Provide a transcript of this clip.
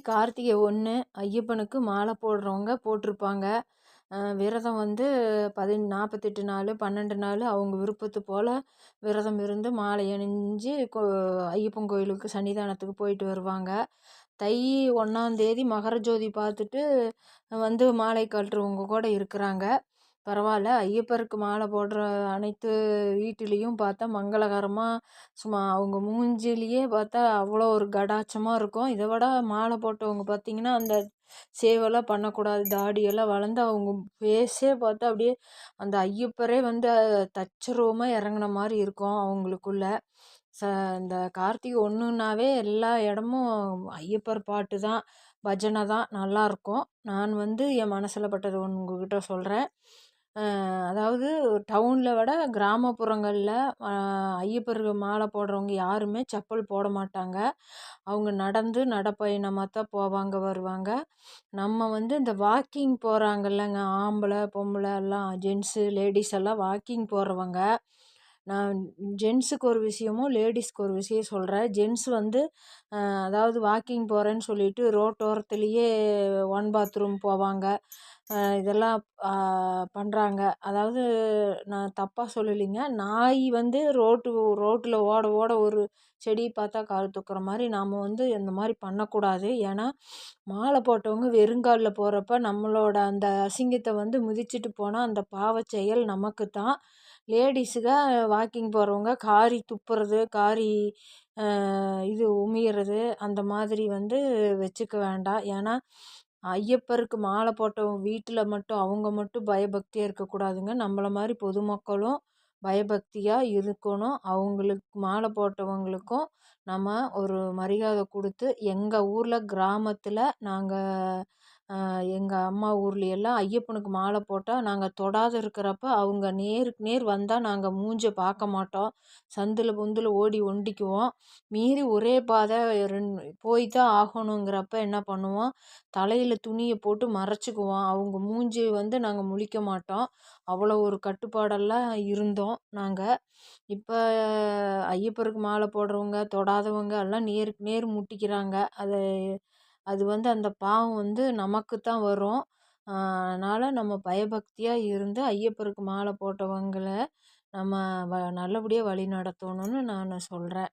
கார்த்திகை 1 ஐயப்பனுக்கு மாலை போடுறவங்க போட்டிருப்பாங்க. விரதம் வந்து 48 நாள் 12 நாள் அவங்க விருப்பத்து போல் விரதம் இருந்து மாலை அணிஞ்சு ஐயப்பன் கோயிலுக்கு சன்னிதானத்துக்கு போயிட்டு வருவாங்க. தை 1ஆந்தேதி மகர ஜோதி பார்த்துட்டு வந்து மாலை கட்டுறவங்க கூட இருக்கிறாங்க. பரவாயில்ல. ஐயப்பருக்கு மாலை போடுற அனைத்து வீட்டிலையும் பார்த்தா மங்களகரமாக சும்மா அவங்க மூஞ்சிலேயே பார்த்தா அவ்வளோ ஒரு கடாட்சமாக இருக்கும். இதை விட மாலை போட்டவங்க பார்த்திங்கன்னா அந்த சேவெல்லாம் பண்ணக்கூடாது, தாடியெல்லாம் வளர்ந்து அவங்க ஃபேஸே பார்த்தா அப்படியே அந்த ஐயப்பரே வந்து தச்சுருவமாக இறங்குன மாதிரி இருக்கும் அவங்களுக்குள்ள. ச இந்த கார்த்திகை 1னாவே எல்லா இடமும் ஐயப்பர் பாட்டு தான், பஜனை தான், நல்லாயிருக்கும். நான் வந்து என் மனசில் பட்டது ஒன்று உங்ககிட்ட சொல்கிறேன். அதாவது டவுனில் விட கிராமப்புறங்களில் ஐயப்பருக்கு மாலை போடுறவங்க யாருமே செப்பல் போட மாட்டாங்க. அவங்க நடந்து நடைப்பயணமாக தான் போவாங்க வருவாங்க. நம்ம வந்து இந்த வாக்கிங் போகிறாங்கல்லங்க, ஆம்பளை பொம்பளை எல்லாம் ஜென்ஸு லேடிஸ் எல்லாம் வாக்கிங் போகிறவங்க. நான் ஜென்ஸுக்கு ஒரு விஷயமும் லேடிஸ்க்கு ஒரு விஷயம் சொல்கிறேன். ஜென்ஸ் வந்து அதாவது வாக்கிங் போகிறேன்னு சொல்லிட்டு ரோட்டோரத்துலேயே ஒன் பாத்ரூம் போவாங்க. இதெல்லாம் பண்ணுறாங்க. அதாவது நான் தப்பாக சொல்லலைங்க. நாய் வந்து ரோட்டில் ஓட ஓட ஒரு செடி பார்த்தா கால் துப்புற மாதிரி நாம் வந்து இந்த மாதிரி பண்ணக்கூடாது. ஏன்னா மாலை போட்டவங்க வெறுங்காலில் போகிறப்ப நம்மளோட அந்த அசிங்கத்தை வந்து மிதிச்சிட்டு போனால் அந்த பாவச் செயல் நமக்கு தான். லேடிஸுக வாக்கிங் போகிறவங்க காரி துப்புறது, காரி இது உமியிறது அந்த மாதிரி வந்து வச்சுக்க வேண்டாம். ஏன்னா ஐயப்பருக்கு மாலை போட்டவங்க வீட்டில் மட்டும் அவங்க மட்டும் பயபக்தியாக இருக்கக்கூடாதுங்க. நம்மளை மாதிரி பொதுமக்களும் பயபக்தியாக இருக்கணும். அவங்களுக்கு மாலை போட்டவங்களுக்கும் நம்ம ஒரு மரியாதை கொடுத்து, எங்கள் ஊரில் கிராமத்தில் நாங்கள் எங்கள் அம்மா ஊர்லையெல்லாம் ஐயப்பனுக்கு மாலை போட்டால் நாங்கள் தொடாத இருக்கிறப்ப அவங்க நேருக்கு நேர் வந்தால் நாங்கள் மூஞ்ச பார்க்க மாட்டோம். சந்தில் பொந்தில் ஓடி ஒண்டிக்குவோம். மீறி ஒரே பாதை போய் தான் ஆகணுங்கிறப்ப என்ன பண்ணுவோம், தலையில் துணியை போட்டு மறைச்சிக்குவோம். அவங்க மூஞ்சி வந்து நாங்கள் முழிக்க மாட்டோம். அவ்வளோ ஒரு கட்டுப்பாடெல்லாம் இருந்தோம் நாங்கள். இப்போ ஐயப்பருக்கு மாலை போடுறவங்க தொடாதவங்க எல்லாம் நேருக்கு நேர் முட்டிக்கிறாங்க. அது வந்து அந்த பாவம் வந்து நமக்கு தான் வரும். அதனால் நம்ம பயபக்தியாக இருந்து ஐயப்பருக்கு மாலை போட்டவங்களை நம்ம நல்லபடியாக வழி நடத்தணும்னு நான் சொல்கிறேன்.